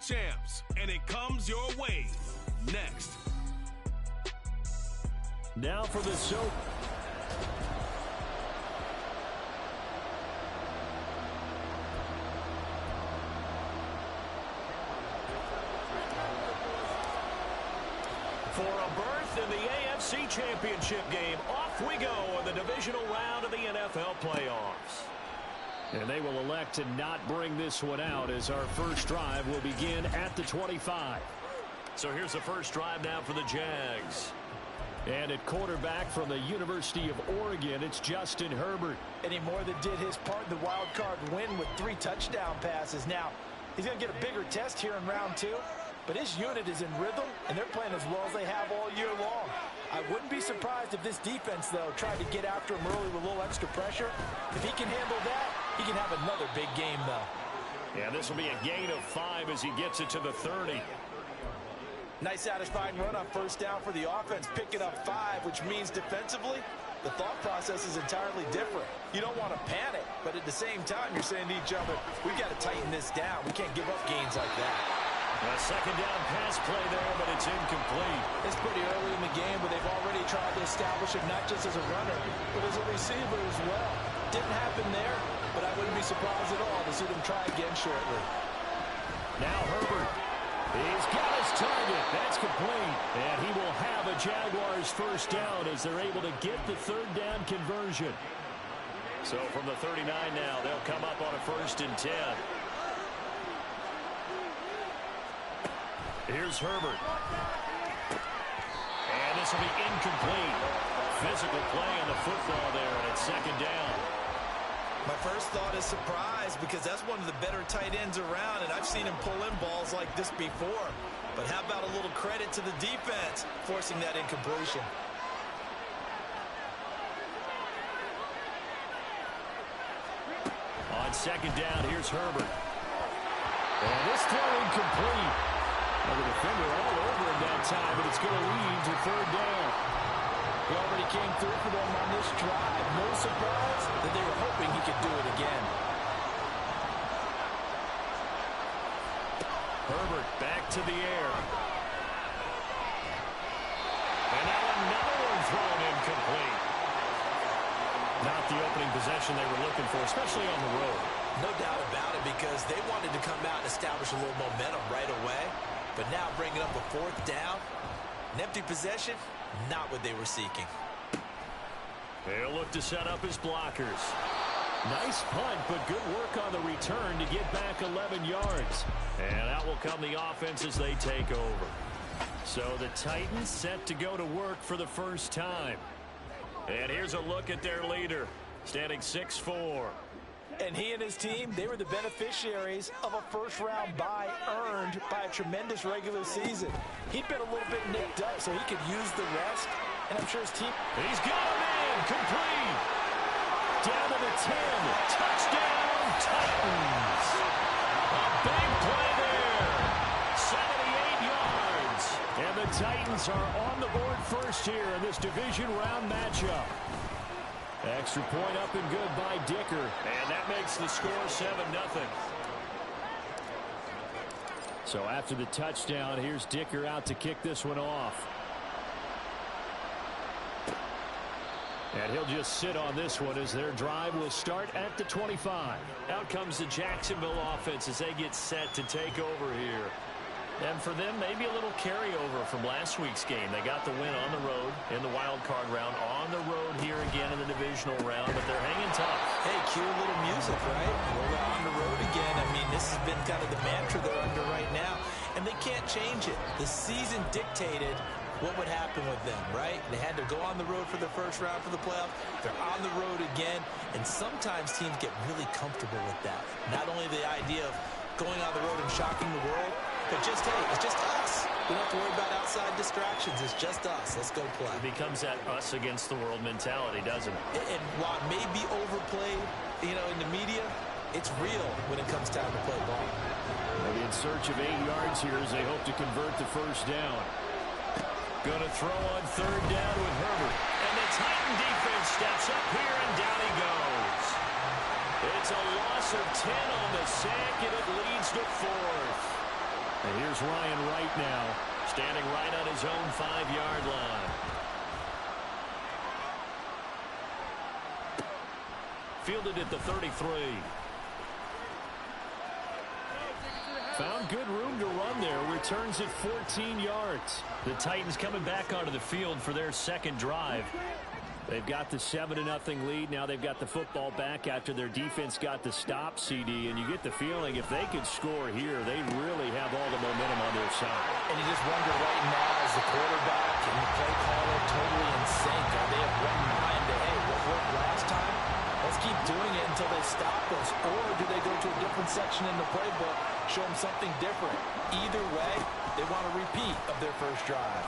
World Champs, and it comes your way next. Now for the soap. For a berth in the AFC Championship game, off we go in the divisional round of the NFL playoffs. And they will elect to not bring this one out as our first drive will begin at the 25. So here's the first drive now for the Jags. And at quarterback from the University of Oregon, it's Justin Herbert. And he more than did his part in the wild card win with 3 touchdown passes. Now, he's going to get a bigger test here in round 2. But his unit is in rhythm, and they're playing as well as they have all year long. I wouldn't be surprised if this defense, though, tried to get after him early with a little extra pressure. If he can handle that, he can have another big game, though. Yeah, this will be a gain of 5 as he gets it to the 30. Nice satisfying run on first down for the offense, picking up 5, which means defensively, the thought process is entirely different. You don't want to panic, but at the same time, you're saying to each other, we've got to tighten this down. We can't give up gains like that. A second down pass play there, but it's incomplete. It's pretty early in the game, but they've already tried to establish him not just as a runner, but as a receiver as well. Didn't happen there, but I wouldn't be surprised at all to see them try again shortly. Now Herbert. He's got his target. That's complete. And he will have a Jaguars first down as they're able to get the third down conversion. So from the 39 now, they'll come up on a 1st and 10. Here's Herbert. And this will be incomplete. Physical play on the football there, and it's second down. My first thought is surprise because that's one of the better tight ends around, and I've seen him pull in balls like this before. But how about a little credit to the defense forcing that incompletion? On second down, here's Herbert. And this throw incomplete. Well, the defender all over him that time, but it's going to lead to third down. He already came through for them on this drive. No surprise that they were hoping he could do it again. Herbert back to the air. And now another one thrown incomplete. Not the opening possession they were looking for, especially on the road. No doubt about it, because they wanted to come out and establish a little momentum right away. But now bringing up a 4th down, an empty possession, not what they were seeking. They'll look to set up his blockers. Nice punt, but good work on the return to get back 11 yards. And out will come the offense as they take over. So the Titans set to go to work for the first time. And here's a look at their leader, standing 6'4". And he and his team, they were the beneficiaries of a first-round bye earned by a tremendous regular season. He'd been a little bit nicked up, so he could use the rest. And I'm sure his team... He's got him in, complete. Down to the 10. Touchdown, Titans. A big play there. 78 yards. And the Titans are on the board first here in this division round matchup. Extra point up and good by Dicker. And that makes the score 7-0. So after the touchdown, here's Dicker out to kick this one off. And he'll just sit on this one as their drive will start at the 25. Out comes the Jacksonville offense as they get set to take over here. And for them, maybe a little carryover from last week's game. They got the win on the road in the wild card round, on the road here again in the divisional round, but they're hanging tough. Hey, cue a little music, right? We're on the road again. I mean, this has been kind of the mantra they're under right now, and they can't change it. The season dictated what would happen with them, right? They had to go on the road for the first round for the playoffs. They're on the road again, and sometimes teams get really comfortable with that. Not only the idea of going on the road and shocking the world, but just, hey, it's just us. We don't have to worry about outside distractions. It's just us. Let's go play. It becomes that us against the world mentality, doesn't it? And while it may be overplayed, in the media, it's real when it comes time to play ball. They'll be in search of 8 yards here as they hope to convert the first down. Going to throw on third down with Herbert. And the Titan defense steps up here, and down he goes. It's a loss of 10 on the sack, and it leads to 4th. And here's Ryan Wright now, standing right on his own 5-yard line. Fielded at the 33. Found good room to run there. Returns at 14 yards. The Titans coming back onto the field for their second drive. They've got the 7-0 lead. Now they've got the football back after their defense got the stop, CD. And you get the feeling if they could score here, they really have all the momentum on their side. And you just wonder right now, is the quarterback and the play caller totally in sync? Are they of one mind that, hey, what worked last time? Let's keep doing it until they stop us. Or do they go to a different section in the playbook, show them something different? Either way, they want a repeat of their first drive.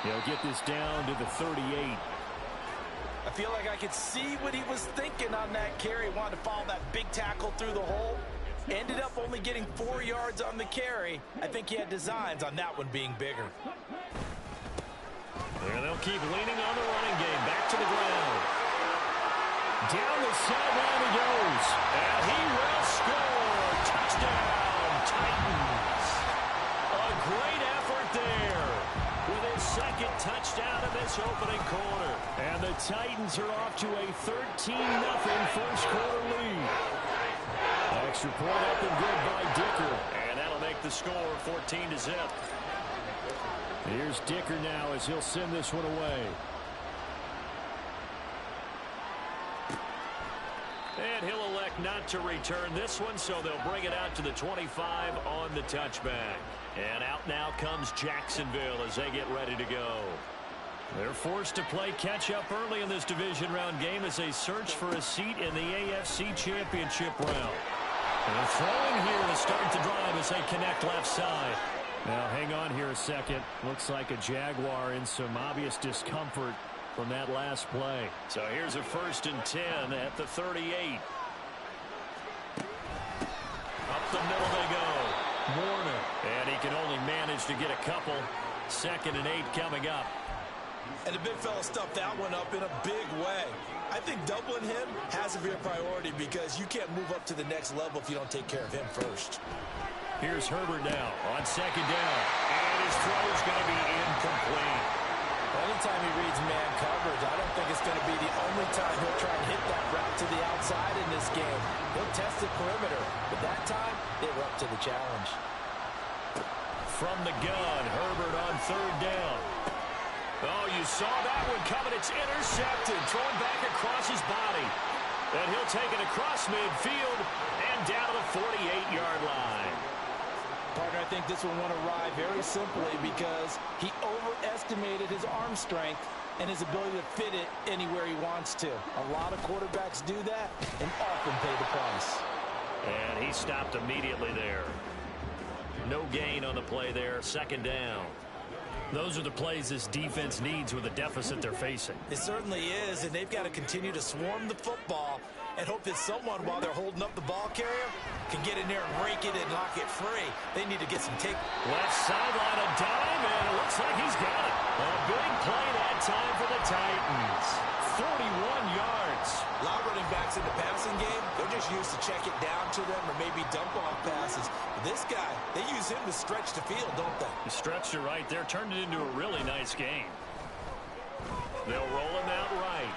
They'll get this down to the 38. I feel like I could see what he was thinking on that carry. Wanted to follow that big tackle through the hole. Ended up only getting 4 yards on the carry. I think he had designs on that one being bigger. And they'll keep leaning on the running game. Back to the ground. Down the sideline he goes. And he will score. Touchdown, Titans. A great effort there with his second touchdown in this opening quarter. And the Titans are off to a 13-0 first quarter lead. Extra point up and good by Dicker. And that'll make the score 14-0. Here's Dicker now as he'll send this one away. And he'll elect not to return this one, so they'll bring it out to the 25 on the touchback. And out now comes Jacksonville as they get ready to go. They're forced to play catch-up early in this division round game as they search for a seat in the AFC Championship round. And throwing here to start the drive as they connect left side. Now, hang on here a second. Looks like a Jaguar in some obvious discomfort from that last play. So here's a 1st and 10 at the 38. Up the middle they go. Warner. And he can only manage to get a couple. 2nd and 8 coming up. And the big fella stuffed that one up in a big way. I think doubling him has to be a priority because you can't move up to the next level if you don't take care of him first. Here's Herbert now on 2nd down. And his throw is going to be incomplete. Anytime he reads man coverage, I don't think it's going to be the only time he'll try and hit that route to the outside in this game. He'll test the perimeter, but that time, they were up to the challenge. From the gun, Herbert on 3rd down. Oh, you saw that one coming. It's intercepted. Thrown back across his body. And he'll take it across midfield and down to the 48-yard line. Partner, I think this one won't arrive very simply because he overestimated his arm strength and his ability to fit it anywhere he wants to. A lot of quarterbacks do that and often pay the price. And he stopped immediately there. No gain on the play there. 2nd down. Those are the plays this defense needs with the deficit they're facing. It certainly is, and they've got to continue to swarm the football and hope that someone, while they're holding up the ball carrier, can get in there and rake it and knock it free. They need to get some take. Left sideline, a dime, and it looks like he's got it. A big play that time for the Titans. 41 yards. A lot of running backs in the passing game, they're just used to check it down to them or maybe dump off passes. But this guy, they use him to stretch the field, don't they? He stretched it right there, turned it into a really nice game. They'll roll him out right.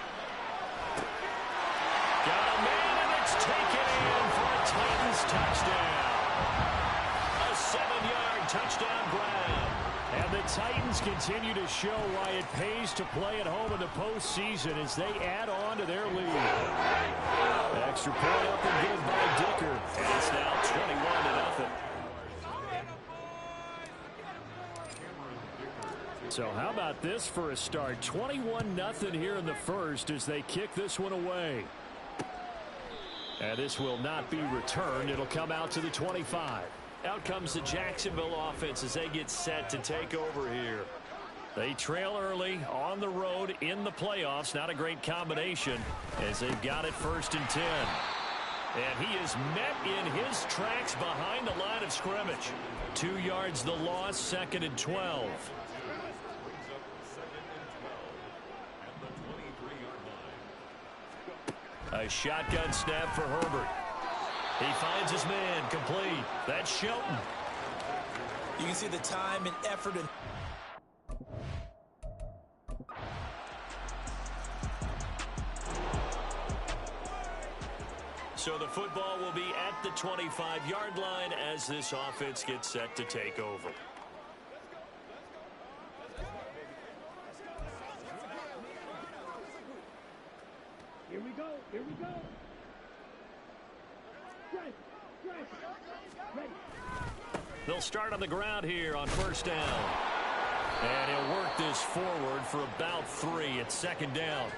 Got a man, and it's taken in for a Titans touchdown. A 7-yard touchdown grab. And the Titans continue to show why it pays to play at home in the postseason as they add on to their lead. Extra point up and good by Dicker. And it's now 21-0. So how about this for a start? 21-0 here in the first as they kick this one away. And this will not be returned. It'll come out to the 25. Out comes the Jacksonville offense as they get set to take over here. They trail early on the road in the playoffs. Not a great combination as they've got it 1st and 10. And he is met in his tracks behind the line of scrimmage. 2 yards the loss, 2nd and 12. A shotgun snap for Herbert. He finds his man complete. That's Shelton. You can see the time and effort. So the football will be at the 25-yard line as this offense gets set to take over. Here we go. Here we go. Ready. They'll start on the ground here on first down. And he'll work this forward for about 3. It's second down.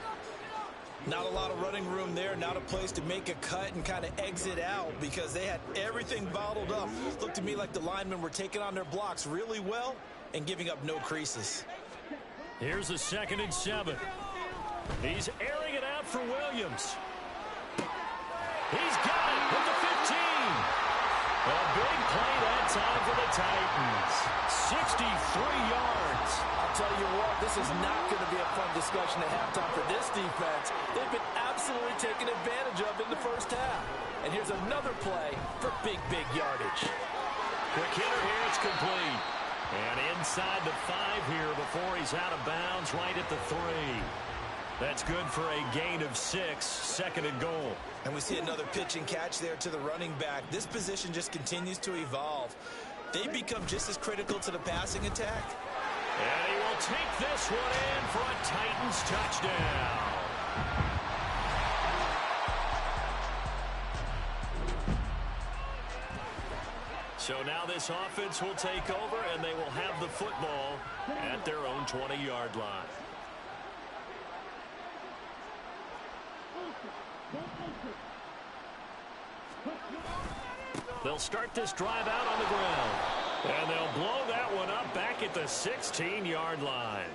Not a lot of running room there. Not a place to make a cut and kind of exit out because they had everything bottled up. Looked to me like the linemen were taking on their blocks really well and giving up no creases. Here's a 2nd and 7. He's airing it out for Williams. He's got it with the 15. A big play that time for the Titans. 63 yards. I'll tell you what, this is not going to be a fun discussion at halftime for this defense. They've been absolutely taken advantage of in the first half. And here's another play for big yardage. Quick hitter here, it's complete. And inside the 5 here before he's out of bounds, right at the 3. That's good for a gain of 6, 2nd and goal. And we see another pitch and catch there to the running back. This position just continues to evolve. They become just as critical to the passing attack. And he will take this one in for a Titans touchdown. So now this offense will take over, and they will have the football at their own 20-yard line. They'll start this drive out on the ground. And they'll blow that one up back at the 16-yard line.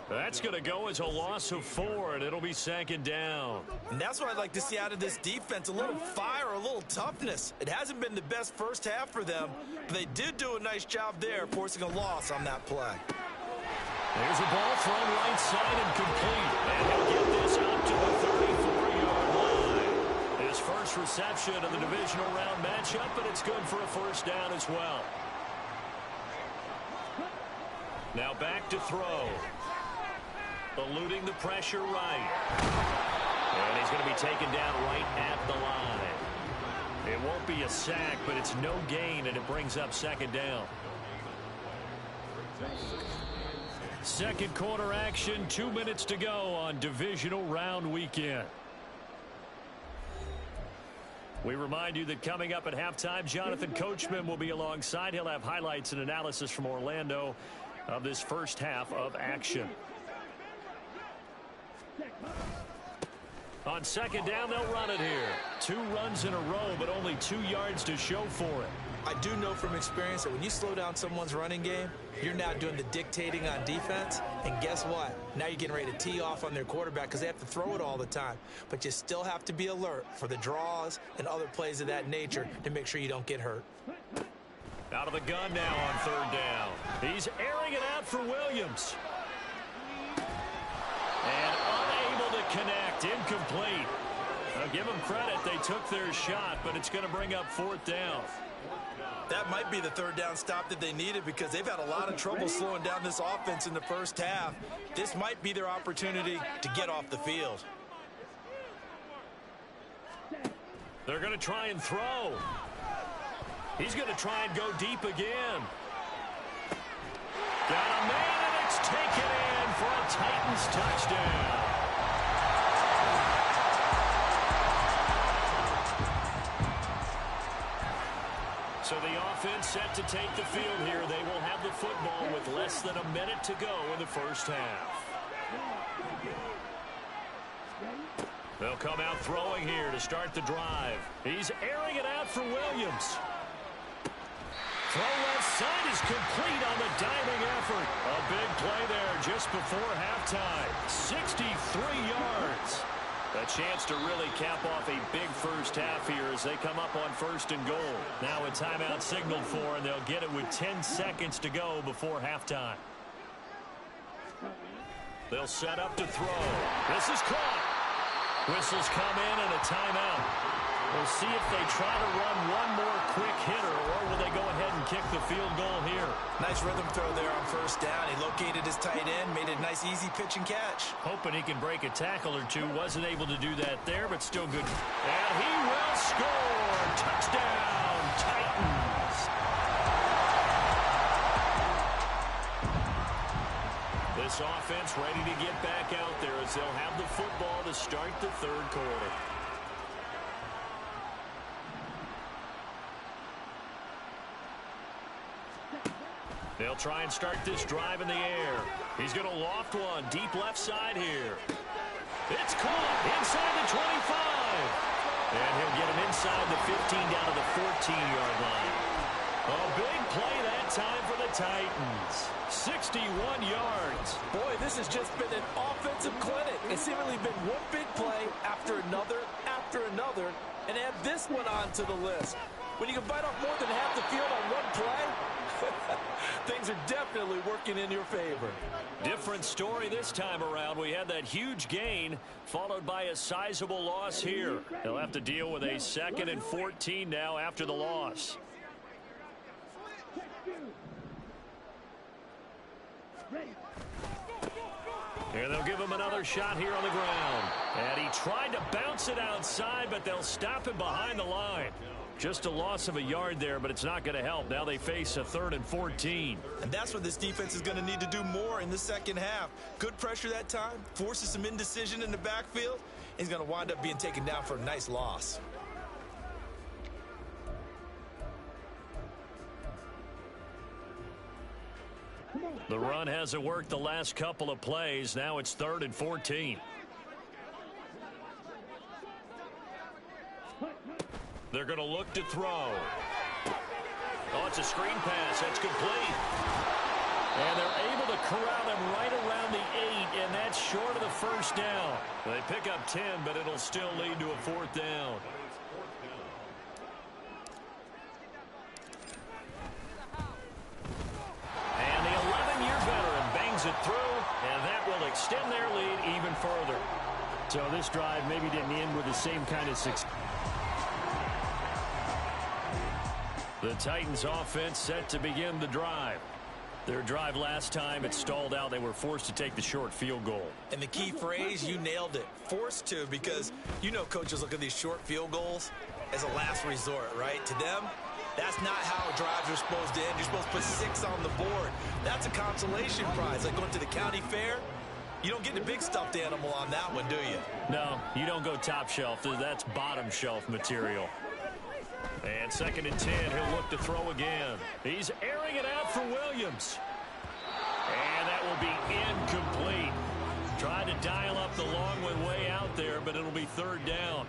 That's going to go as a loss of 4, and it'll be 2nd down. And that's what I'd like to see out of this defense, a little fire, a little toughness. It hasn't been the best first half for them, but they did do a nice job there, forcing a loss on that play. There's a ball thrown right side and complete. And he'll get this out to the 34-yard line. His first reception of the divisional round matchup, but it's good for a first down as well. Now back to throw. Eluding the pressure right. And he's going to be taken down right at the line. It won't be a sack, but it's no gain, and it brings up 2nd down. Second quarter action, 2 minutes to go on divisional round weekend. We remind you that coming up at halftime, Jonathan Coachman will be alongside. He'll have highlights and analysis from Orlando of this first half of action. On 2nd down, they'll run it here. 2 runs in a row, but only 2 yards to show for it. I do know from experience that when you slow down someone's running game, you're now doing the dictating on defense. And guess what? Now you're getting ready to tee off on their quarterback because they have to throw it all the time. But you still have to be alert for the draws and other plays of that nature to make sure you don't get hurt. Out of the gun now on 3rd down. He's airing it out for Williams. And unable to connect. Incomplete. Now give them credit. They took their shot, but it's going to bring up 4th down. That might be the 3rd down stop that they needed because they've had a lot of trouble slowing down this offense in the first half. This might be their opportunity to get off the field. They're going to try and throw. He's going to try and go deep again. Got a man, and it's taken in for a Titans touchdown. So the offense set to take the field here. They will have the football with less than a minute to go in the first half. They'll come out throwing here to start the drive. He's airing it out for Williams. Throw left side is complete on the diving effort. A big play there just before halftime. 63 yards. A chance to really cap off a big first half here as they come up on 1st and goal. Now a timeout signaled for, and they'll get it with 10 seconds to go before halftime. They'll set up to throw. This is caught. Whistles come in and a timeout. We'll see if they try to run one more quick hitter, or will they go ahead and kick the field goal here. Nice rhythm throw there on first down. He located his tight end, made it a nice easy pitch and catch. Hoping he can break a tackle or two. Wasn't able to do that there, but still good. And he will score. Touchdown, Titans. This offense ready to get back out there as they'll have the football to start the third quarter. They'll try and start this drive in the air. He's going to loft one deep left side here. It's caught inside the 25. And he'll get him inside the 15 down to the 14-yard line. A big play that time for the Titans. 61 yards. Boy, this has just been an offensive clinic. It's seemingly been one big play after another, and add this one onto the list. When you can bite off more than half the field on one play, things are definitely working in your favor. Different story this time around. We had that huge gain followed by a sizable loss here. They'll have to deal with a 2nd and 14 now after the loss. And they'll give him another shot here on the ground. And he tried to bounce it outside, but they'll stop him behind the line. Just a loss of a yard there, but it's not going to help. Now they face a 3rd and 14. And that's what this defense is going to need to do more in the second half. Good pressure that time, forces some indecision in the backfield. He's going to wind up being taken down for a nice loss. The run hasn't worked the last couple of plays. Now it's 3rd and 14. They're going to look to throw. Oh, it's a screen pass. That's complete. And they're able to corral him right around the 8, and that's short of the first down. They pick up 10, but it'll still lead to a 4th down. And the 11-year veteran bangs it through, and that will extend their lead even further. So this drive maybe didn't end with the same kind of success. The Titans offense set to begin the drive. Their drive last time, it stalled out. They were forced to take the short field goal. And the key phrase, you nailed it. Forced to, because you know coaches look at these short field goals as a last resort, right? To them, that's not how drives are supposed to end. You're supposed to put 6 on the board. That's a consolation prize. Like going to the county fair, you don't get the big stuffed animal on that one, do you? No, you don't go top shelf. That's bottom shelf material. And 2nd and 10, he'll look to throw again. He's airing it out for Williams. And that will be incomplete. Tried to dial up the long one way out there, but it'll be 3rd down.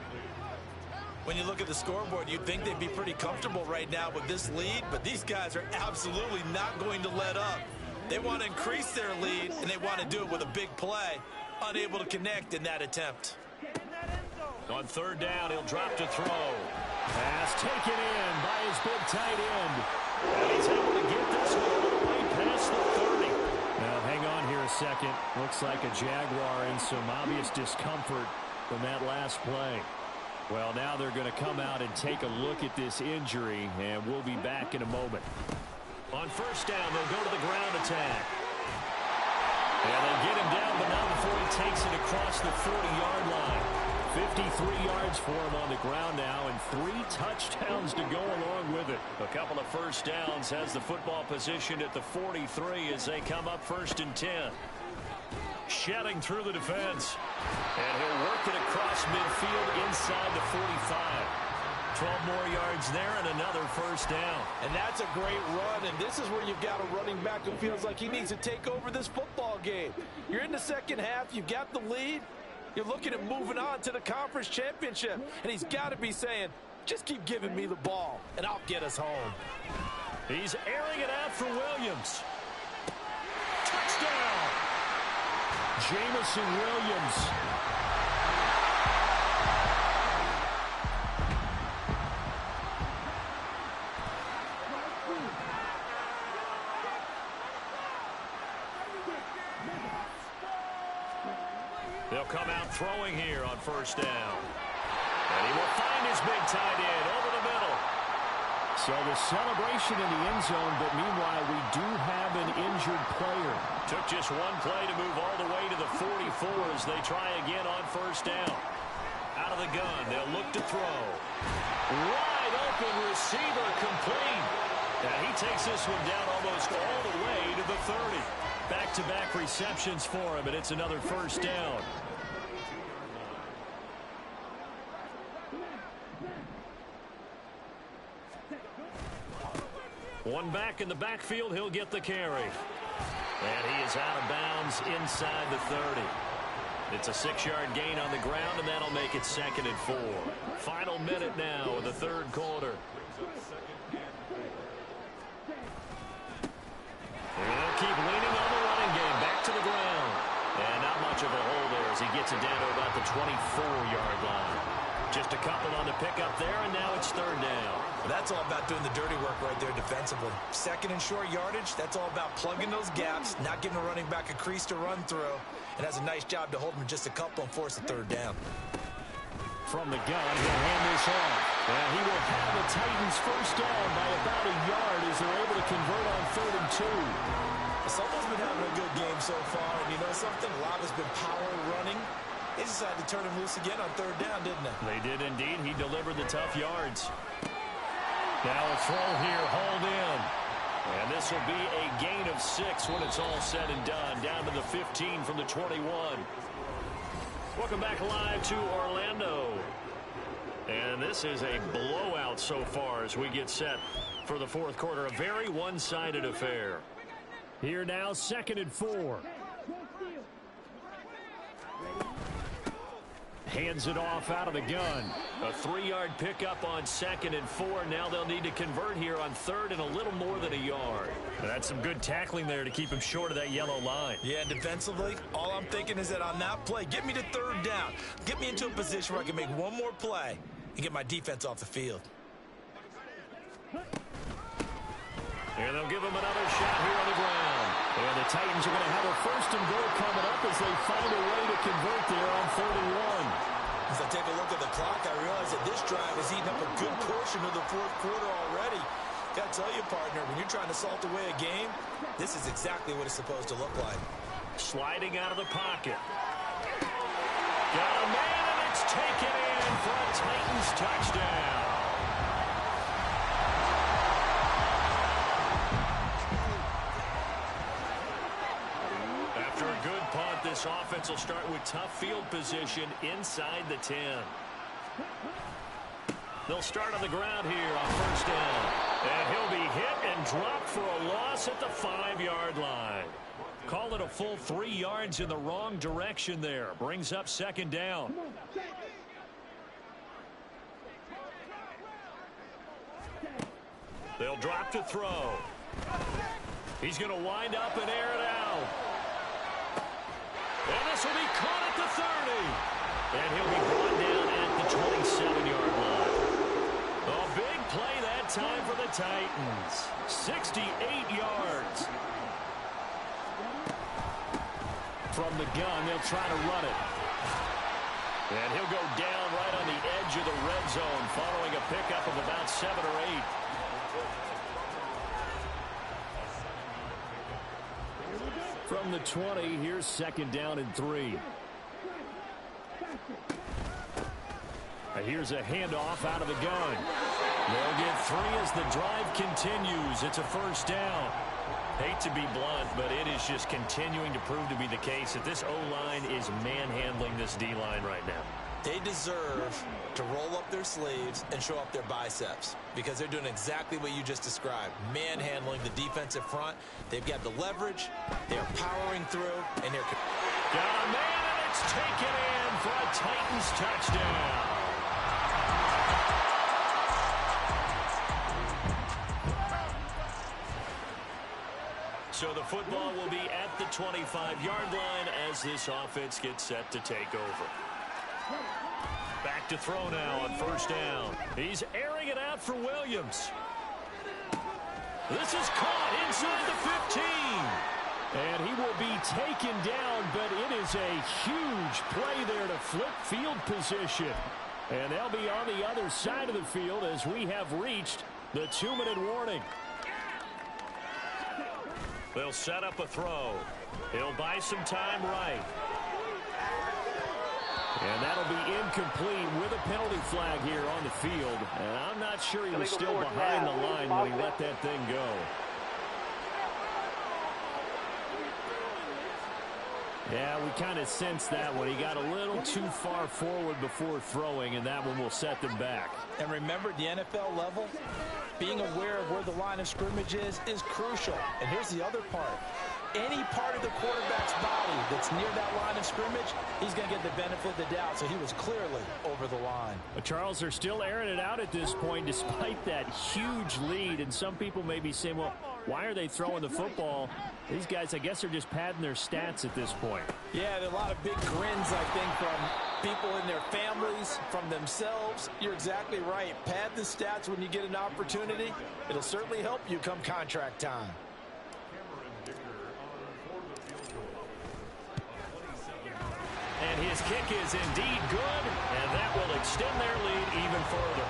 When you look at the scoreboard, you'd think they'd be pretty comfortable right now with this lead, but these guys are absolutely not going to let up. They want to increase their lead, and they want to do it with a big play. Unable to connect in that attempt. On 3rd down, he'll drop to throw. Pass taken in by his big tight end. And he's able to get this one all the way past the 30. Now, hang on here a second. Looks like a Jaguar in some obvious discomfort from that last play. Well, now they're going to come out and take a look at this injury, and we'll be back in a moment. On 1st down, they'll go to the ground attack. And they get him down, but not before he takes it across the 40-yard line. 53 yards for him on the ground now, and 3 touchdowns to go along with it. A couple of first downs, has the football positioned at the 43 as they come up 1st and 10. Shedding through the defense. And he'll work it across midfield inside the 45. 12 more yards there and another 1st down. And that's a great run, and this is where you've got a running back who feels like he needs to take over this football game. You're in the second half, you've got the lead. You're looking at moving on to the conference championship, and he's got to be saying, just keep giving me the ball, and I'll get us home. He's airing it out for Williams. Touchdown! Jameson Williams. They'll come out throwing here on 1st down. And he will find his big tight end over the middle. So the celebration in the end zone, but meanwhile we do have an injured player. Took just one play to move all the way to the 44 as they try again on first down. Out of the gun, they'll look to throw. Wide open receiver complete. And he takes this one down almost all the way to the 30. Back-to-back receptions for him, and it's another first down. One back in the backfield, he'll get the carry. And he is out of bounds inside the 30. It's a 6-yard gain on the ground, and that'll make it 2nd and 4. Final minute now of the third quarter. They'll keep leaning on the running game. Back to the ground. And not much of a hole there as he gets it down to about the 24-yard line. Just a couple on the pickup there, and now it's 3rd down. That's all about doing the dirty work right there defensively. 2nd and short yardage, that's all about plugging those gaps, not giving the running back a crease to run through, and has a nice job to hold him just a couple and force a 3rd down. From the gun, he'll hand this off. And he will have the Titans first down by about a yard as they're able to convert on 3rd and 2. Someone's been having a good game so far, and you know something? A lot has been power running. They decided to turn him loose again on 3rd down, didn't they? They did indeed. He delivered the tough yards. Now a throw here, hauled in. And this will be a gain of 6 when it's all said and done. Down to the 15 from the 21. Welcome back live to Orlando. And this is a blowout so far as we get set for the 4th quarter. A very one-sided affair. Here now, 2nd and 4. Hands it off out of the gun. A 3-yard pickup on 2nd and 4. Now they'll need to convert here on 3rd and a little more than a yard. That's some good tackling there to keep him short of that yellow line. Yeah, defensively, all I'm thinking is that on that play, get me to 3rd down. Get me into a position where I can make one more play and get my defense off the field. And they'll give him another shot here on the ground. And the Titans are going to have a 1st and goal coming up as they find a way to convert there on 3rd and 1. As I take a look at the clock, I realize that this drive has eaten up a good portion of the 4th quarter already. Got to tell you, partner, when you're trying to salt away a game, this is exactly what it's supposed to look like. Sliding out of the pocket. Got a man, and it's taken in for a Titans touchdown. After a good punt, this offense will start with tough field position inside the 10. They'll start on the ground here on 1st down. And he'll be hit and dropped for a loss at the 5-yard line. Call it a full 3 yards in the wrong direction there. Brings up 2nd down. They'll drop to throw. He's going to wind up and air it out. And this will be caught at the 30. And he'll be brought down at the 27-yard line. A big play that time for the Titans. 68 yards. From the gun, they'll try to run it. And he'll go down right on the edge of the red zone following a pickup of about 7 or 8. From the 20, here's 2nd down and 3. Here's a handoff out of the gun. They'll get 3 as the drive continues. It's a 1st down. Hate to be blunt, but it is just continuing to prove to be the case that this O-line is manhandling this D-line right now. They deserve to roll up their sleeves and show up their biceps because they're doing exactly what you just described, manhandling the defensive front. They've got the leverage, they're powering through, and they're... Got a man, and it's taken in for a Titans touchdown. So the football will be at the 25-yard line as this offense gets set to take over. Back to throw now on 1st down. He's airing it out for Williams. This is caught inside the 15. And he will be taken down, but it is a huge play there to flip field position. And they'll be on the other side of the field as we have reached the 2-minute warning. They'll set up a throw. He'll buy some time right. And that'll be incomplete with a penalty flag here on the field. And I'm not sure he was still behind the line when he let that thing go. Yeah, we kind of sensed that when he got a little too far forward before throwing, and that one will set them back. And remember, the NFL level, being aware of where the line of scrimmage is crucial. And here's the other part. Any part of the quarterback's body that's near that line of scrimmage, he's going to get the benefit of the doubt. So he was clearly over the line. But Charles, they're still airing it out at this point despite that huge lead. And some people may be saying, well, why are they throwing the football? These guys, I guess, are just padding their stats at this point. Yeah, there are a lot of big grins, I think, from people in their families, from themselves. You're exactly right. Pad the stats when you get an opportunity. It'll certainly help you come contract time. And his kick is indeed good, and that will extend their lead even further.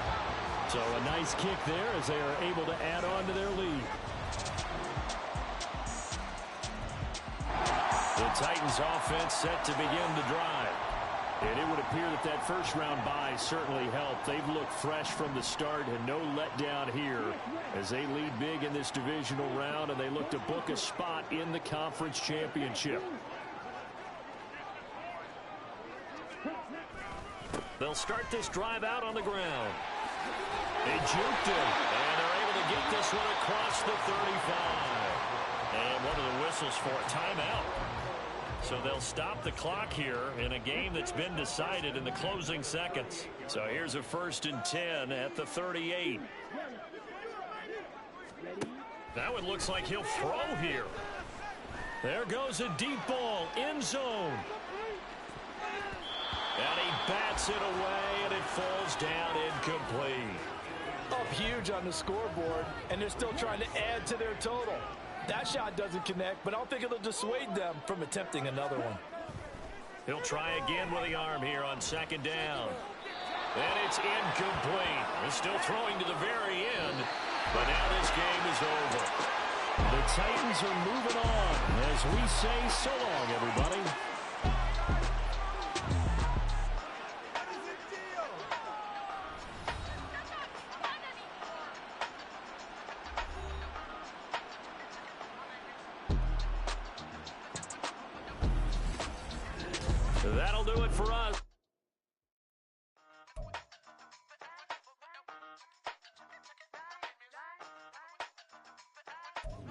So a nice kick there as they are able to add on to their lead. The Titans offense set to begin the drive. And it would appear that that first round bye certainly helped. They've looked fresh from the start and no letdown here as they lead big in this divisional round, and they look to book a spot in the conference championship. They'll start this drive out on the ground. They juked him, and they're able to get this one across the 35. And one of the whistles for a timeout. So they'll stop the clock here in a game that's been decided in the closing seconds. So here's a 1st and 10 at the 38. Now it looks like he'll throw here. There goes a deep ball, end zone. And he bats it away, and it falls down incomplete. Up huge on the scoreboard, and they're still trying to add to their total. That shot doesn't connect, but I don't think it'll dissuade them from attempting another one. He'll try again with the arm here on 2nd down. And it's incomplete. They're still throwing to the very end, but now this game is over. The Titans are moving on as we say so long, everybody. That'll do it for us.